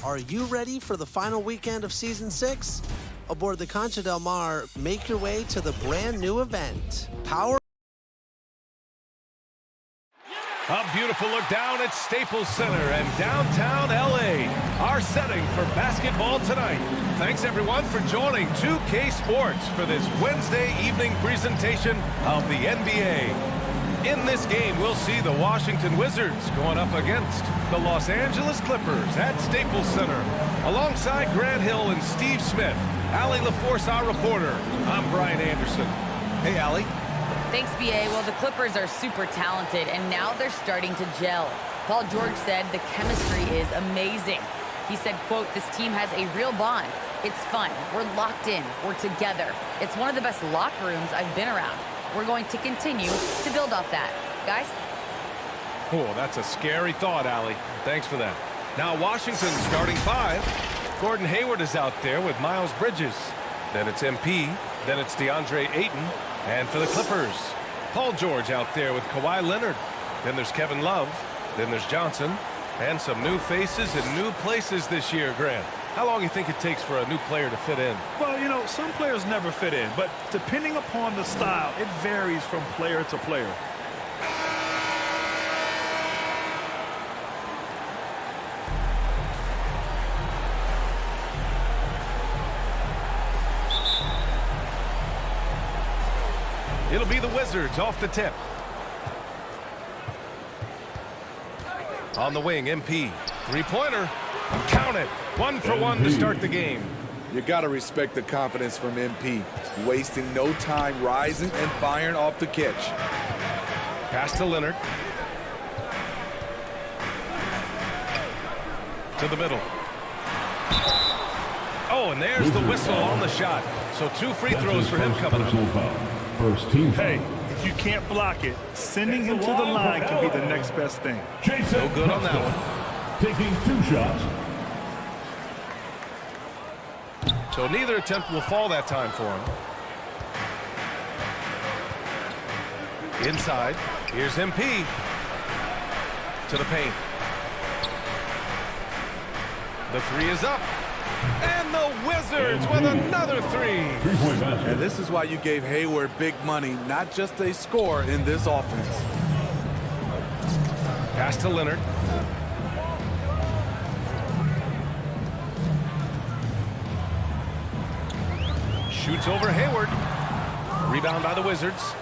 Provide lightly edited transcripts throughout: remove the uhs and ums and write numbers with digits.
Are you ready for the final weekend of Season 6? Aboard the Concha del Mar, make your way to the brand new event. A beautiful look down at Staples Center and downtown LA. Our setting for basketball tonight. Thanks everyone for joining 2K Sports for this Wednesday evening presentation of the NBA. In this game, we'll see the Washington Wizards going up against the Los Angeles Clippers at Staples Center. Alongside Grant Hill and Steve Smith, Allie LaForce, our reporter. I'm Brian Anderson. Hey, Allie. Thanks, B.A. Well, the Clippers are super talented, and now they're starting to gel. Paul George said the chemistry is amazing. He said, quote, "This team has a real bond. It's fun. We're locked in. We're together. It's one of the best locker rooms I've been around. We're going to continue to build off that." Guys? Oh, that's a scary thought, Allie. Thanks for that. Now, Washington's starting five. Gordon Hayward is out there with Miles Bridges. Then it's MP. Then it's DeAndre Ayton. And for the Clippers, Paul George out there with Kawhi Leonard. Then there's Kevin Love. Then there's Johnson. And some new faces and new places this year, Grant. How long do you think it takes for a new player to fit in? Well, you know, some players never fit in, but depending upon the style, it varies from player to player. It'll be the Wizards off the tip. On the wing, MP. Three-pointer. Count it. 1 for 1 to start the game. You got to respect the confidence from MP. Wasting no time rising and firing off the catch. Pass to Leonard. To the middle. Oh, and there's the whistle on the shot. So 2 free throws for him coming up. First team foul. Hey, if you can't block it, sending him to the line can be the next best thing. No good on that one. Taking 2 shots. So neither attempt will fall that time for him. Inside. Here's MP. To the paint. The 3 is up. And the Wizards with another 3. And this is why you gave Hayward big money, not just a score in this offense. Pass to Leonard. Shoots over Hayward. Rebound by the Wizards.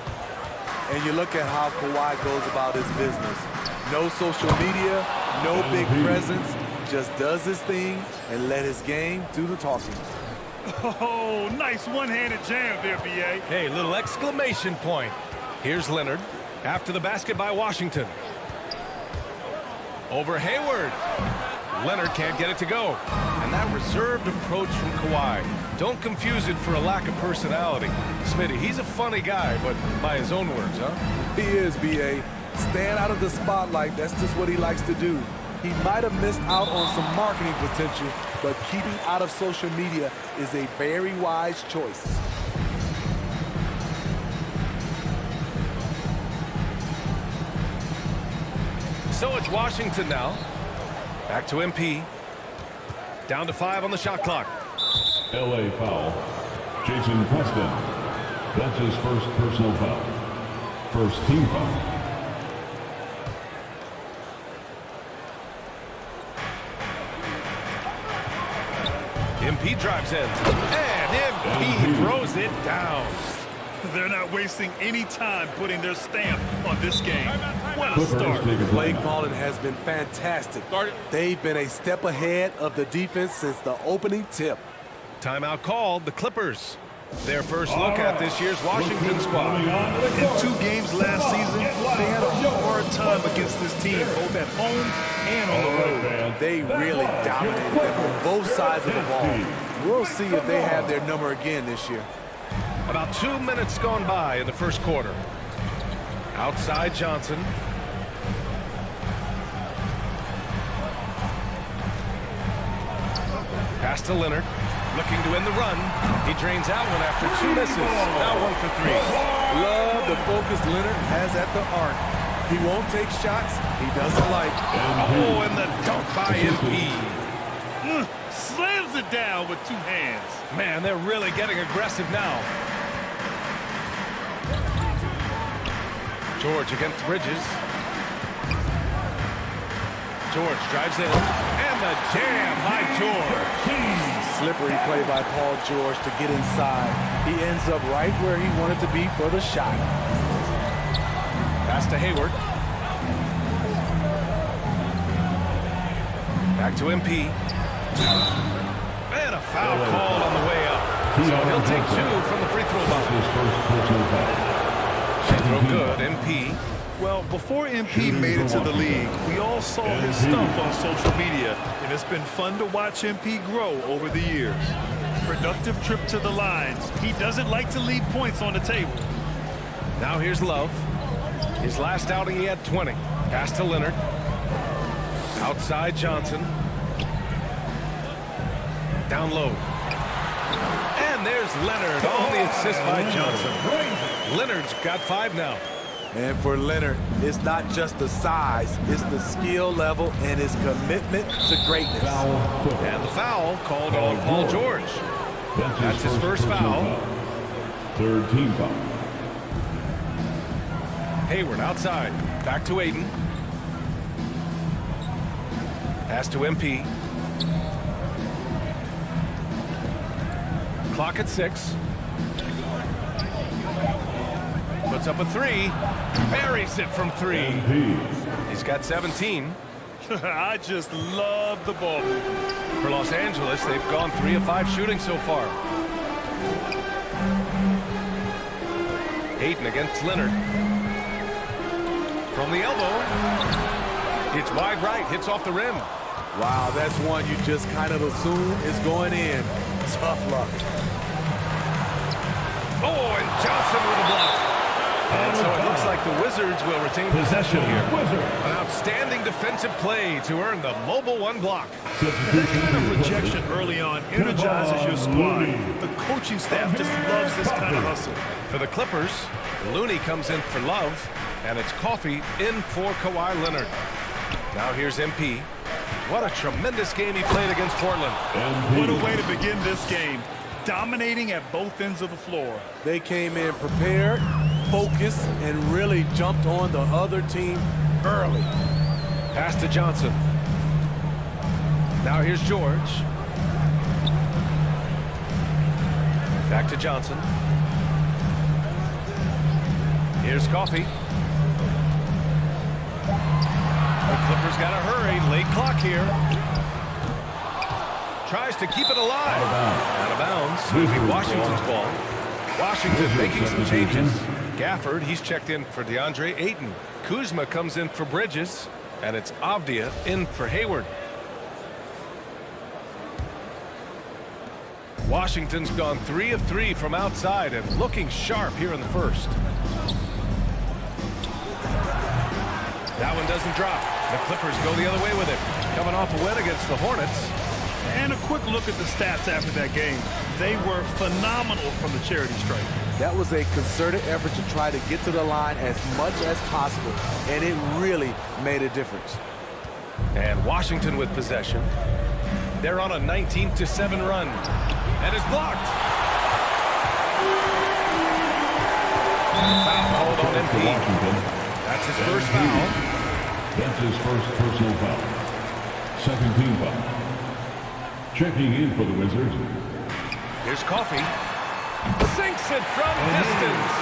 And you look at how Kawhi goes about his business. No social media, no big presence. Just does his thing and let his game do the talking. Oh, nice one-handed jam there, B.A. Hey, little exclamation point. Here's Leonard after the basket by Washington. Over Hayward. Leonard can't get it to go. And that reserved approach from Kawhi. Don't confuse it for a lack of personality. Smitty, he's a funny guy, but by his own words, huh? He is, B.A. Stand out of the spotlight, that's just what he likes to do. He might have missed out on some marketing potential, but keeping out of social media is a very wise choice. So it's Washington now. Back to MP. Down to 5 on the shot clock. LA foul. Jason Preston. That's his first personal foul. First team foul. MP drives in, and MP throws it down. They're not wasting any time putting their stamp on this game. What a start. Play calling has been fantastic. They've been a step ahead of the defense since the opening tip. Timeout called, the Clippers. Their first look at this year's Washington squad. In 2 games last season, they had a hard time against this team, both at home and on the road. They really dominated them on both sides of the ball. We'll see if they have their number again this year. About 2 minutes gone by in the first quarter. Outside Johnson. Pass to Leonard. Looking to end the run. He drains out one after 2 misses. Now 1 for 3. Love the focus Leonard has at the arc. He won't take shots he doesn't like. Oh, and the dunk by MP. slams it down with 2 hands. Man, they're really getting aggressive now. George against Bridges. George drives in, and the jam by George. Slippery play by Paul George to get inside. He ends up right where he wanted to be for the shot. Pass to Hayward. Back to MP. And a foul called on the way up. So he'll take 2 from the free throw line. His first personal foul. Free throw good, MP. Well, before MP made it to the league, we all saw his stuff on social media, and it's been fun to watch MP grow over the years. Productive trip to the line. He doesn't like to leave points on the table. Now here's Love. His last outing, he had 20. Pass to Leonard. Outside Johnson. Down low. And there's Leonard on the assist by Johnson. Leonard's got 5 now. And for Leonard, it's not just the size, it's the skill level and his commitment to greatness. And the foul called on Paul George. That's his first foul. Third team foul. Hayward outside. Back to Aiden. Pass to MP. Clock at 6. Puts up a 3. Buries it from 3. He's got 17. I just love the ball movement. For Los Angeles, they've gone 3 of 5 shooting so far. Hayden against Leonard. From the elbow. It's wide right. Hits off the rim. Wow, that's one you just kind of assume is going in. Tough luck. Oh, and Johnson with a block. And so it looks like the Wizards will retain possession here. An outstanding defensive play to earn the mobile 1 block. That kind of rejection early on energizes your squad. The coaching staff just loves this kind of hustle. For the Clippers, Looney comes in for Love, and it's Coffey in for Kawhi Leonard. Now here's MP. What a tremendous game he played against Portland. What a way to begin this game. Dominating at both ends of the floor. They came in prepared, focused, and really jumped on the other team early. Pass to Johnson. Now here's George. Back to Johnson. Here's Coffey. The Clippers got to hurry. Late clock here. Tries to keep it alive. Out of bounds. It'll be Washington's ball. Washington making some changes. Gafford, he's checked in for DeAndre Ayton. Kuzma comes in for Bridges. And it's Avdia in for Hayward. Washington's gone 3 of 3 from outside and looking sharp here in the first. That one doesn't drop. The Clippers go the other way with it. Coming off a win against the Hornets. And a quick look at the stats after that game. They were phenomenal from the charity stripe. That was a concerted effort to try to get to the line as much as possible, and it really made a difference. And Washington with possession. They're on a 19-7 run. And it's blocked. Foul called on MP. That's his first foul. That's his first personal foul. Second team foul. Checking in for the Wizards. Here's Coffey. Sinks it from distance.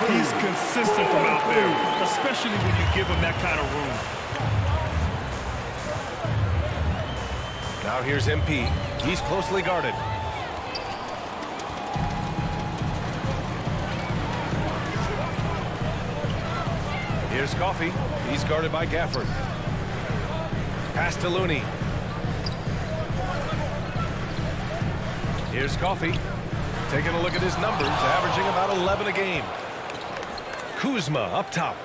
He's consistent from out there, especially when you give him that kind of room. Now here's MP. He's closely guarded. Here's Coffey. He's guarded by Gafford. Pass to Looney. Here's Coffey. Taking a look at his numbers, averaging about 11 a game. Kuzma up top.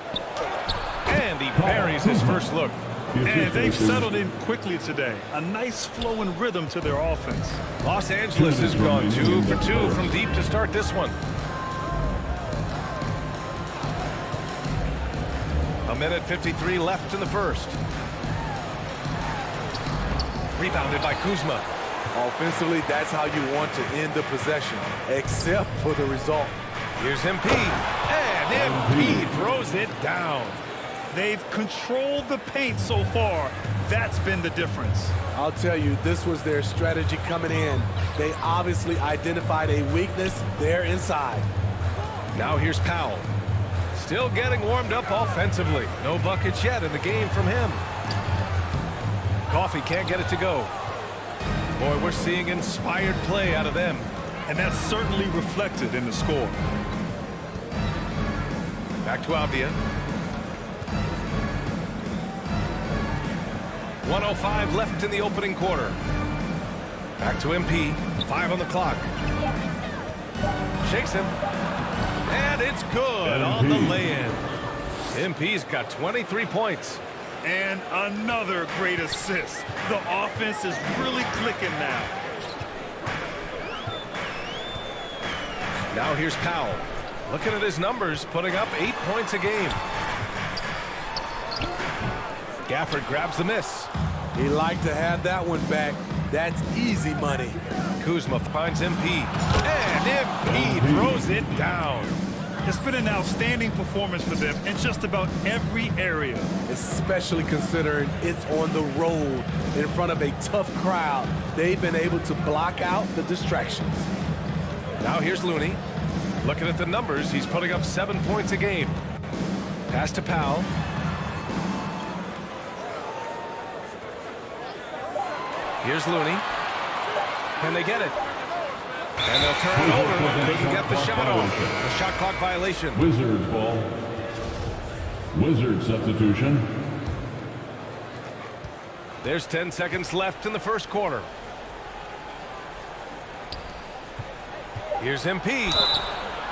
And he buries his first look. And they've settled in quickly today. A nice flow and rhythm to their offense. Los Angeles has gone 2 for 2 from deep to start this one. A minute 53 left in the first. Rebounded by Kuzma. Offensively, that's how you want to end the possession, except for the result. Here's MP, and MP throws it down. They've controlled the paint so far. That's been the difference. I'll tell you, this was their strategy coming in. They obviously identified a weakness there inside. Now here's Powell. Still getting warmed up offensively. No buckets yet in the game from him. Coffee can't get it to go. Boy, we're seeing inspired play out of them. And that's certainly reflected in the score. Back to Avdia. 1:05 left in the opening quarter. Back to MP. 5 on the clock. Shakes him. And it's good on the lay-in. MP's got 23 points. And another great assist. The offense is really clicking now. Now here's Powell. Looking at his numbers, putting up 8 points a game. Gafford grabs the miss. He'd like to have that one back. That's easy money. Kuzma finds MP. And MP throws it down. It's been an outstanding performance for them in just about every area. Especially considering it's on the road in front of a tough crowd. They've been able to block out the distractions. Now here's Looney. Looking at the numbers, he's putting up 7 points a game. Pass to Powell. Here's Looney. Can they get it? And they'll turn it over. Couldn't get the shot off. The shot clock violation. Wizards ball. Wizard substitution. There's 10 seconds left in the first quarter. Here's MP.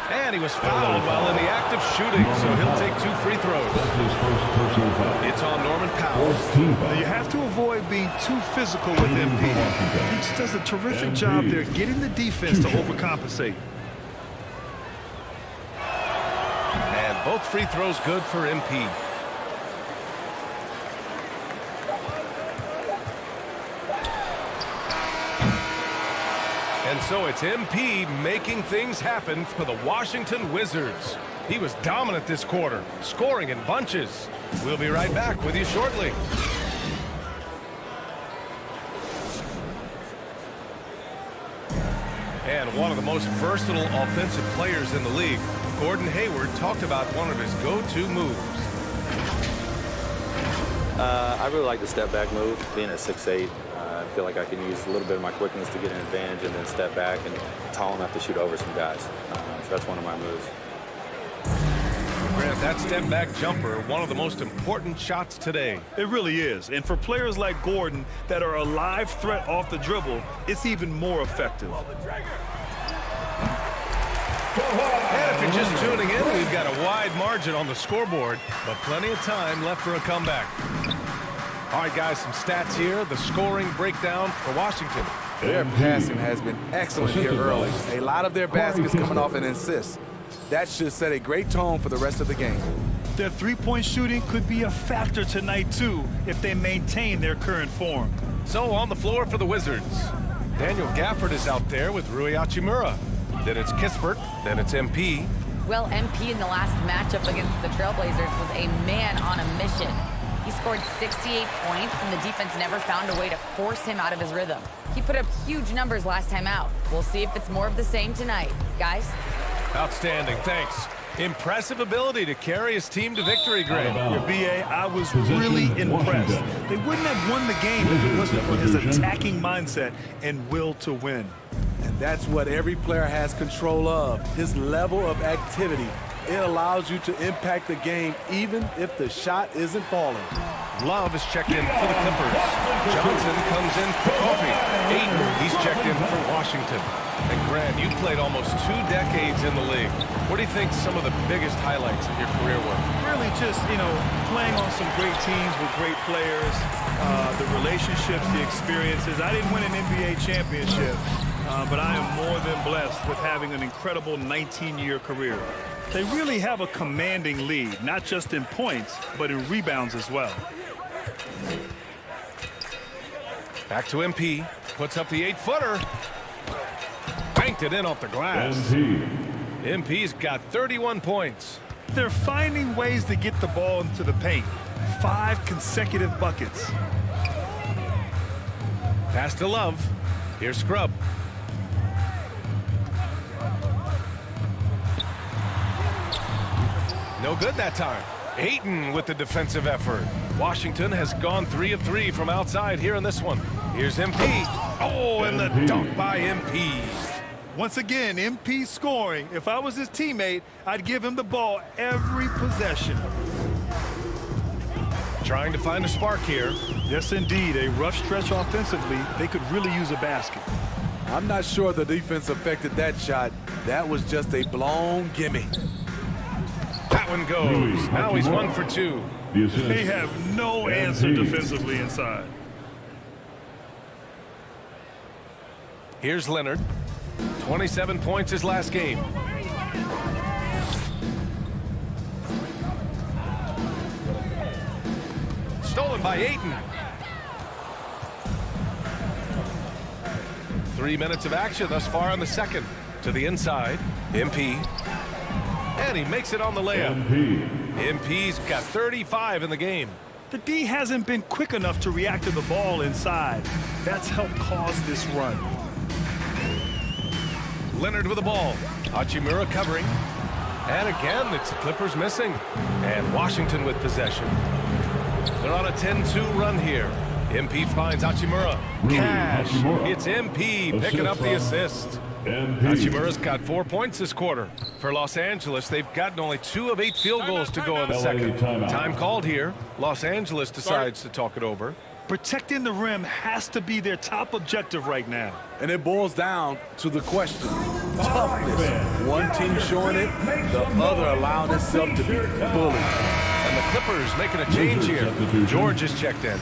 And he was fouled while in the act of shooting, so he'll take 2 free throws. That's his first personal foul. It's on Norman Powell. You have to avoid being too physical with MP. He just does a terrific job there getting the defense to overcompensate. And both free throws good for MP. And so it's MP making things happen for the Washington Wizards. He was dominant this quarter, scoring in bunches. We'll be right back with you shortly. And one of the most versatile offensive players in the league, Gordon Hayward, talked about one of his go-to moves. I really like the step-back move, being at 6'8". I feel like I can use a little bit of my quickness to get an advantage and then step back and tall enough to shoot over some guys. So that's one of my moves. Grant, that step-back jumper, one of the most important shots today. It really is. And for players like Gordon that are a live threat off the dribble, it's even more effective. And if you're just tuning in, we've got a wide margin on the scoreboard, but plenty of time left for a comeback. All right, guys, some stats here. The scoring breakdown for Washington. Their passing has been excellent here early. A lot of their baskets coming off an assist. That should set a great tone for the rest of the game. Their three-point shooting could be a factor tonight, too, if they maintain their current form. So on the floor for the Wizards, Daniel Gafford is out there with Rui Hachimura. Then it's Kispert. Then it's MP. Well, MP in the last matchup against the Trailblazers was a man on a mission. He scored 68 points, and the defense never found a way to force him out of his rhythm. He put up huge numbers last time out. We'll see if it's more of the same tonight. Guys? Outstanding, thanks. Impressive ability to carry his team to victory, Grant. Your BA, I was really impressed. They wouldn't have won the game if it wasn't for his attacking mindset and will to win. And that's what every player has control of, his level of activity. It allows you to impact the game even if the shot isn't falling. Love is checked in for the Clippers. Johnson comes in for Coffee. Ayton, he's checked in for Washington. And Grant, you played almost 2 decades in the league. What do you think some of the biggest highlights of your career were? Really just, playing on some great teams with great players, the relationships, the experiences. I didn't win an NBA championship, but I am more than blessed with having an incredible 19-year career. They really have a commanding lead, not just in points, but in rebounds as well. Back to MP. Puts up the 8-footer. Banked it in off the glass. MP's got 31 points. They're finding ways to get the ball into the paint. 5 consecutive buckets. Pass to Love. Here's Scrub. No good that time. Ayton with the defensive effort. Washington has gone 3 of 3 from outside here in this one. Here's MP. Oh, and the dunk by MP. Once again, MP scoring. If I was his teammate, I'd give him the ball every possession. Trying to find a spark here. Yes, indeed. A rough stretch offensively. They could really use a basket. I'm not sure the defense affected that shot. That was just a blown gimme. That one goes. Now he's 1 for 2. They have no answer defensively inside. Here's Leonard. 27 points his last game. Stolen by Ayton. 3 minutes of action thus far in the second. To the inside. MP. And he makes it on the layup. MP's got 35 in the game. The D hasn't been quick enough to react to the ball inside. That's helped cause this run. Leonard with the ball. Hachimura covering. And again, it's the Clippers missing. And Washington with possession. They're on a 10-2 run here. MP finds Hachimura. Cash. It's MP picking up the assist. Hachimura's got 4 points this quarter. For Los Angeles, they've gotten only 2 of 8 field goals to go in the second. Time called here. Los Angeles decides to talk it over. Protecting the rim has to be their top objective right now. And it boils down to the question. Toughness. One team showing it, the other allowing itself to be bullied. And the Clippers making a change here. George is checked in.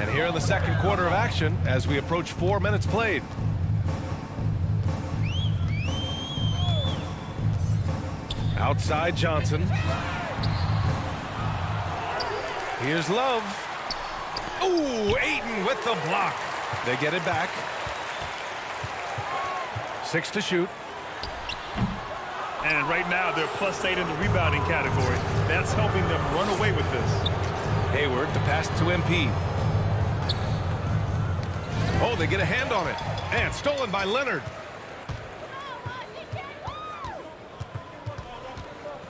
And here in the second quarter of action as we approach 4 minutes played. Outside Johnson. Here's Love. Ooh, Ayton with the block. They get it back. 6 to shoot. And right now they're +8 in the rebounding category. That's helping them run away with this. Hayward, the pass to MP. Oh, they get a hand on it. And stolen by Leonard.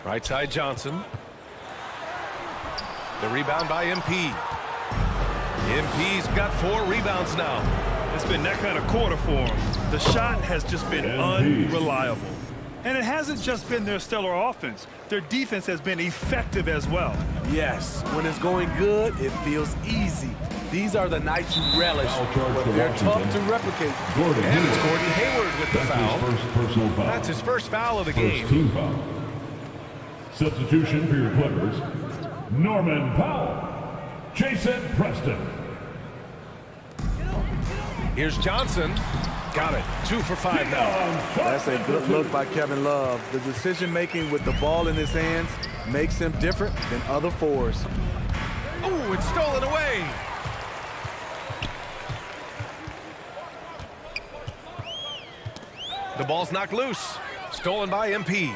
Right side Johnson. The rebound by MP. MP's got 4 rebounds now. It's been that kind of quarter for him. The shot has just been unreliable. And it hasn't just been their stellar offense. Their defense has been effective as well. Yes, when it's going good, it feels easy. These are the nights you relish, but they're tough to replicate. And it's Gordon Hayward with the foul. His first personal foul. That's his first foul of the game. First team foul. Substitution for your Clippers, Norman Powell, Jason Preston. Here's Johnson. Got it. 2 for 5 now. That's a good look by Kevin Love. The decision-making with the ball in his hands makes him different than other fours. Oh, it's stolen away. The ball's knocked loose. Stolen by MP.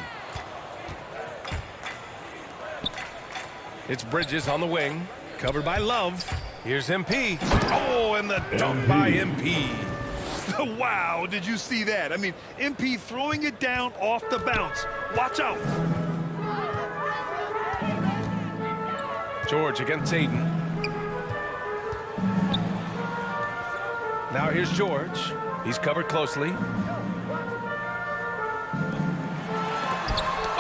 It's Bridges on the wing. Covered by Love. Here's MP. Oh, and the dunk by MP. Wow, did you see that? I mean, MP throwing it down off the bounce. Watch out. George against Ayton. Now here's George. He's covered closely.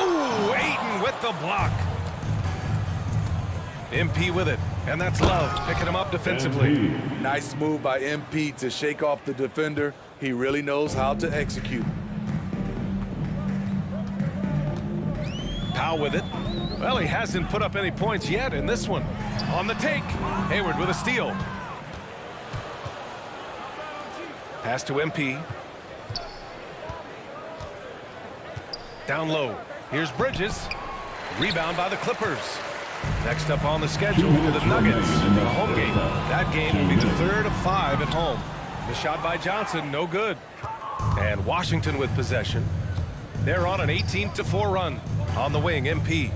Ooh, Ayton with the block. MP with it, and that's Love picking him up defensively. Nice move by MP to shake off the defender. He really knows how to execute. Powell with it. Well, he hasn't put up any points yet in this one. On the take, Hayward with a steal. Pass to MP. Down low. Here's Bridges. Rebound by the Clippers. Next up on the schedule, the Nuggets, a home game. That game will be the third of 5 at home. The shot by Johnson, no good. And Washington with possession. They're on an 18-4 run. On the wing, MP.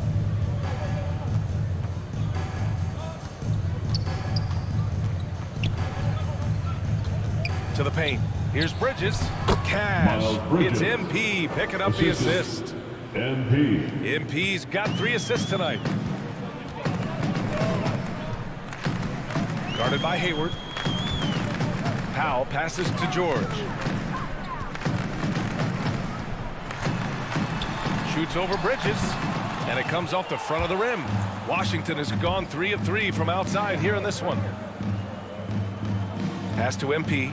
To the paint. Here's Bridges. Cash. It's MP picking up the assist. MP's got 3 assists tonight. Guarded by Hayward. Powell passes to George. Shoots over Bridges. And it comes off the front of the rim. Washington has gone 3 of 3 from outside here in this one. Pass to MP.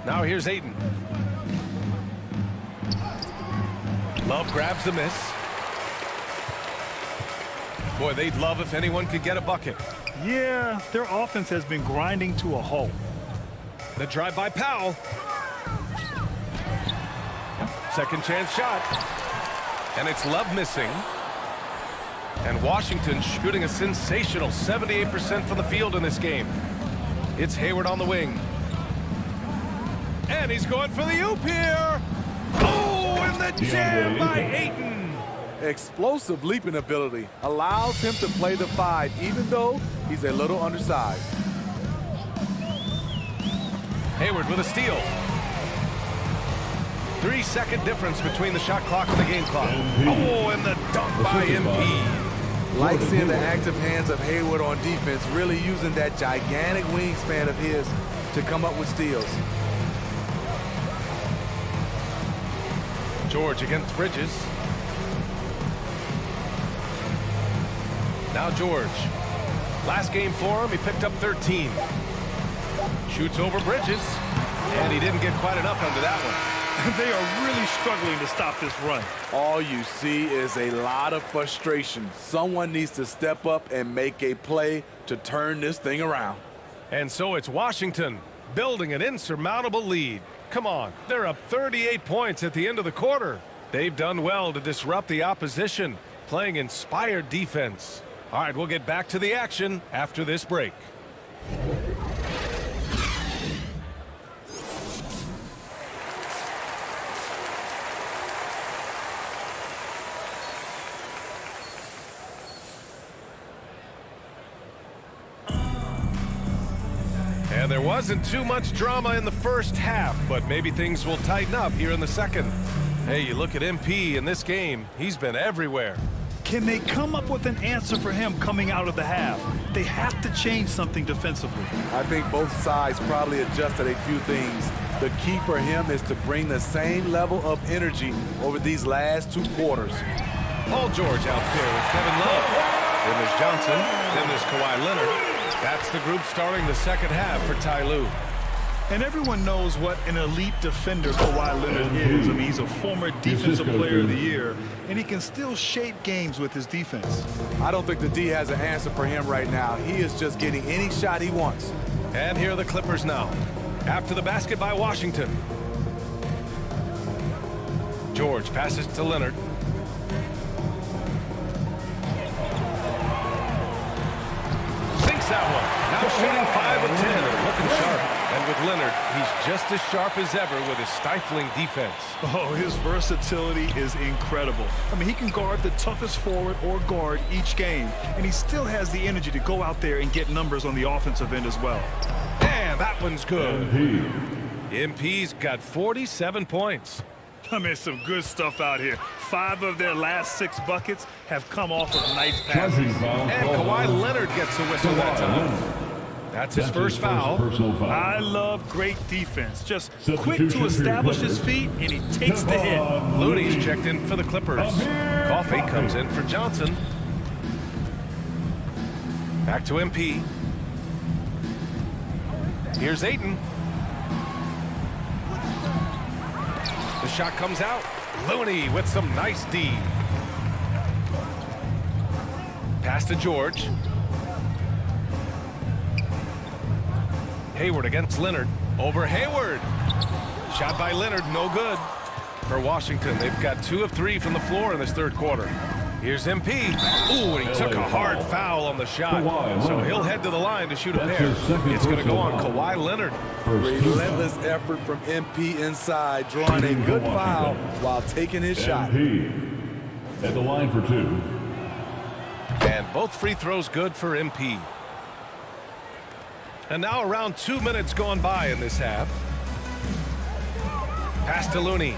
Now here's Ayton. Love grabs the miss. Boy, they'd love if anyone could get a bucket. Yeah, their offense has been grinding to a halt. The drive by Powell. Second chance shot. And it's Love missing. And Washington shooting a sensational 78% from the field in this game. It's Hayward on the wing. And he's going for the oop here. Oh, and the jam by Ayton. Explosive leaping ability allows him to play the 5, even though he's a little undersized. Hayward with a steal. 3-second difference between the shot clock and the game clock. Oh, and the dunk by MP. Like seeing the active hands of Hayward on defense, really using that gigantic wingspan of his to come up with steals. George against Bridges. Now George. Last game for him, he picked up 13. Shoots over Bridges. And he didn't get quite enough under that one. They are really struggling to stop this run. All you see is a lot of frustration. Someone needs to step up and make a play to turn this thing around. And so it's Washington building an insurmountable lead. Come on, they're up 38 points at the end of the quarter. They've done well to disrupt the opposition, playing inspired defense. All right, we'll get back to the action after this break. And there wasn't too much drama in the first half, but maybe things will tighten up here in the second. Hey, you look at MP in this game, he's been everywhere. Can they come up with an answer for him coming out of the half? They have to change something defensively. I think both sides probably adjusted a few things. The key for him is to bring the same level of energy over these last 2 quarters. Paul George out there with Kevin Love. Then there's Johnson. Then there's Kawhi Leonard. That's the group starting the second half for Ty Lue. And everyone knows what an elite defender Kawhi Leonard is. I mean, he's a former Defensive Player of the Year, and he can still shape games with his defense. I don't think the D has an answer for him right now. He is just getting any shot he wants. And here are the Clippers now. After the basket by Washington. George passes to Leonard. Sinks that one. Now shooting 5 of 10 and looking sharp. And with Leonard, he's just as sharp as ever with his stifling defense. Oh, his versatility is incredible. I mean, he can guard the toughest forward or guard each game, and he still has the energy to go out there and get numbers on the offensive end as well. And that one's good. MP's got 47 points. I mean, some good stuff out here. 5 of their last 6 buckets have come off of nice passes. And Kawhi Leonard gets a whistle that time. That's his first foul. I love great defense. Just quick to establish his feet, and he takes the hit. Looney's checked in for the Clippers. Coffey comes in for Johnson. Back to MP. Here's Ayton. The shot comes out. Looney with some nice D. Pass to George. Hayward against Leonard. Over Hayward. Shot by Leonard, no good. For Washington, they've got 2 of 3 from the floor in this third quarter. Here's MP. Ooh, and he took a hard foul on the shot. So he'll head to the line to shoot a pair. It's going to go on Kawhi Leonard. Relentless effort from MP inside, drawing a good foul while taking his shot. MP at the line for 2. And both free throws good for MP. And now around 2 minutes gone by in this half. Pass to Looney.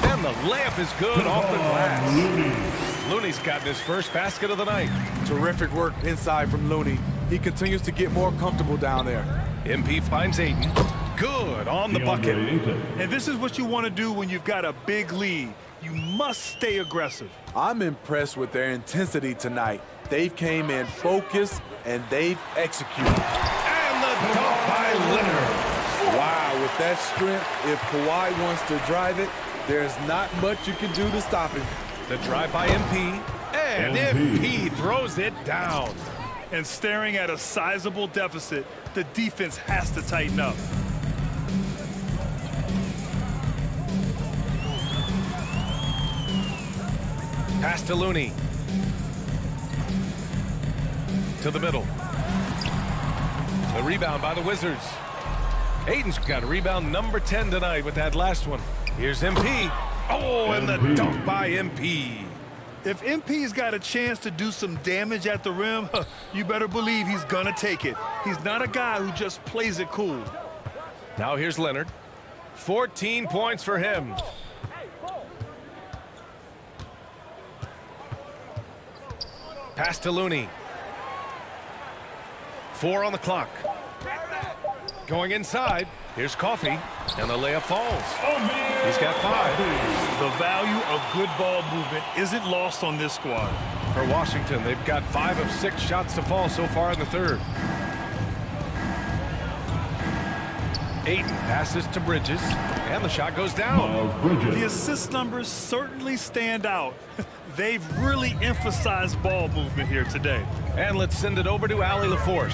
And the layup is good off the glass. Looney's gotten his first basket of the night. Terrific work inside from Looney. He continues to get more comfortable down there. MP finds Ayton. Good on the bucket. And this is what you want to do when you've got a big lead. You must stay aggressive. I'm impressed with their intensity tonight. They've came in focused and they've executed. And the dunk by Leonard. Wow, with that strength, if Kawhi wants to drive it, there's not much you can do to stop him. The drive by MP. And MP throws it down. And staring at a sizable deficit, the defense has to tighten up. Pass to Looney. To the middle. The rebound by the Wizards. Ayton's got a rebound number 10 tonight with that last one. Here's MP. Oh, and the dunk by MP. If MP's got a chance to do some damage at the rim, you better believe he's gonna take it. He's not a guy who just plays it cool. Now here's Leonard. 14 points for him. Pass to Looney. 4 on the clock. Going inside. Here's Coffey. And the layup falls. He's got 5. The value of good ball movement isn't lost on this squad. For Washington, they've got 5 of 6 shots to fall so far in the third. Ayton passes to Bridges. And the shot goes down. The assist numbers certainly stand out. They've really emphasized ball movement here today. And let's send it over to Allie LaForce.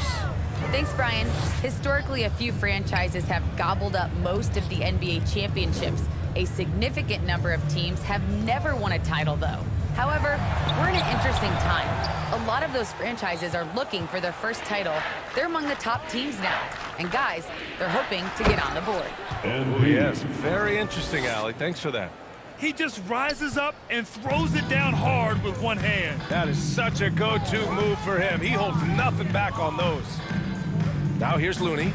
Thanks, Brian. Historically, a few franchises have gobbled up most of the NBA championships. A significant number of teams have never won a title, though. However, we're in an interesting time. A lot of those franchises are looking for their first title. They're among the top teams now. And guys, they're hoping to get on the board. Oh, yes, very interesting, Allie. Thanks for that. He just rises up and throws it down hard with one hand. That is such a go-to move for him. He holds nothing back on those. Now here's Looney.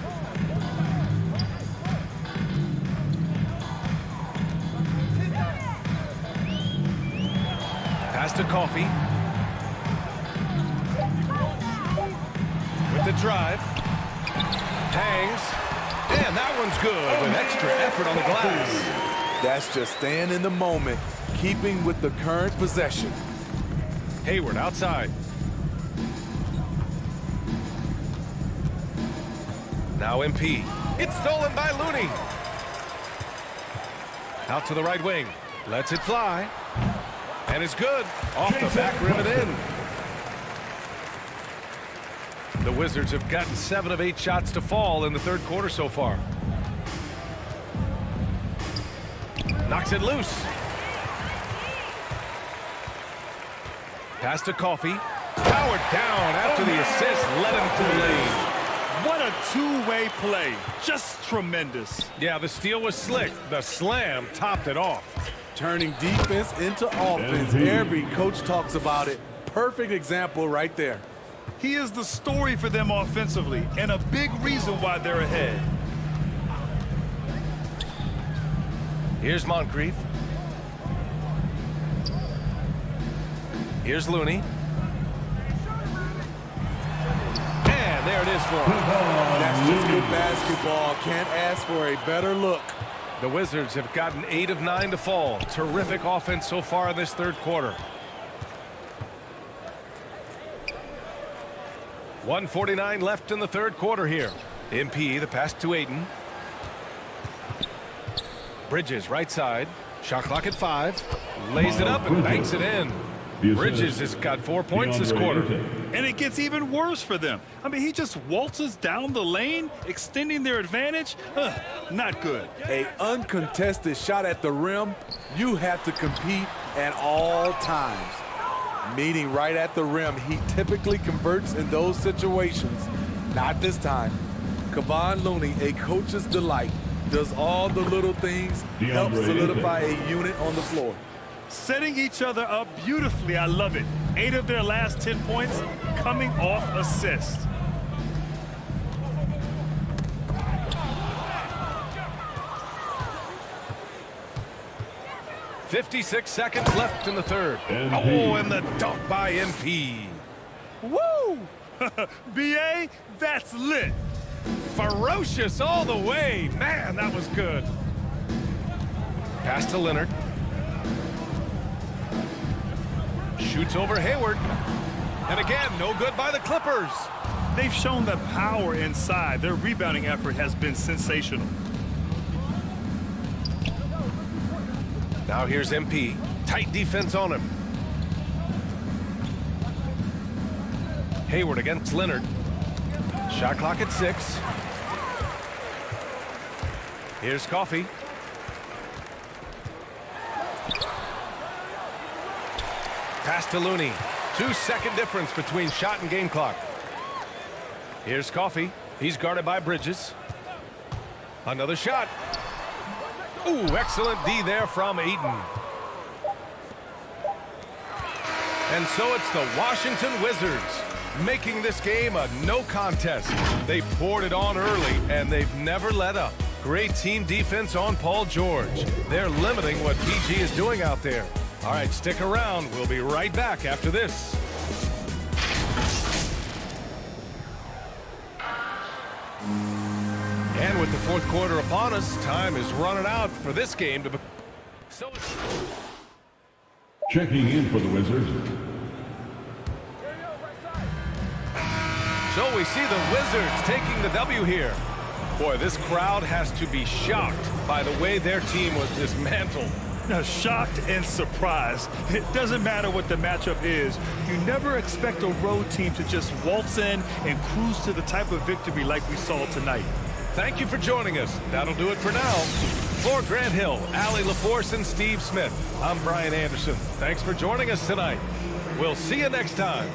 Pass to Coffey. With the drive. Hangs. And that one's good with extra effort on the glass. That's just staying in the moment, keeping with the current possession. Hayward outside. Now MP. It's stolen by Looney. Out to the right wing. Lets it fly. And it's good. Off the back rim and in. The Wizards have gotten 7 of 8 shots to fall in the third quarter so far. Knocks it loose. Pass to Coffey. Powered down after the assist. Led him to the lane. What a two-way play. Just tremendous. Yeah, the steal was slick. The slam topped it off. Turning defense into offense. Every coach talks about it. Perfect example right there. He is the story for them offensively and a big reason why they're ahead. Here's Moncrief. Here's Looney. And there it is for him. That's just good basketball. Can't ask for a better look. The Wizards have gotten 8 of 9 to fall. Terrific offense so far in this third quarter. 1:49 left in the third quarter here. MP, the pass to Ayton. Bridges, right side. Shot clock at 5. Lays it up and banks it in. Bridges has got 4 points this quarter. And it gets even worse for them. I mean, he just waltzes down the lane, extending their advantage. Not good. An uncontested shot at the rim, you have to compete at all times. Meaning right at the rim, he typically converts in those situations. Not this time. Kevon Looney, a coach's delight, does all the little things, helps solidify a unit on the floor. Setting each other up beautifully. I love it. 8 of their last 10 points coming off assists. .56 seconds left in the third. Oh, and the dunk by MP. Woo! BA, that's lit. Ferocious all the way. Man, that was good. Pass to Leonard. Shoots over Hayward. And again, no good by the Clippers. They've shown the power inside. Their rebounding effort has been sensational. Now here's MP. Tight defense on him. Hayward against Leonard. Shot clock at 6. Here's Coffey. Pass to Looney. 2-second difference between shot and game clock. Here's Coffey. He's guarded by Bridges. Another shot. Ooh, excellent D there from Ayton. And so it's the Washington Wizards making this game a no contest. They poured it on early, and they've never let up. Great team defense on Paul George. They're limiting what PG is doing out there. All right, stick around. We'll be right back after this. And with the fourth quarter upon us, time is running out for this game to be. Checking in for the Wizards. So we see the Wizards taking the W here. Boy, this crowd has to be shocked by the way their team was dismantled. Shocked and surprised. It doesn't matter what the matchup is. You never expect a road team to just waltz in and cruise to the type of victory like we saw tonight. Thank you for joining us. That'll do it for now. For Grant Hill, Allie LaForce, and Steve Smith, I'm Brian Anderson. Thanks for joining us tonight. We'll see you next time.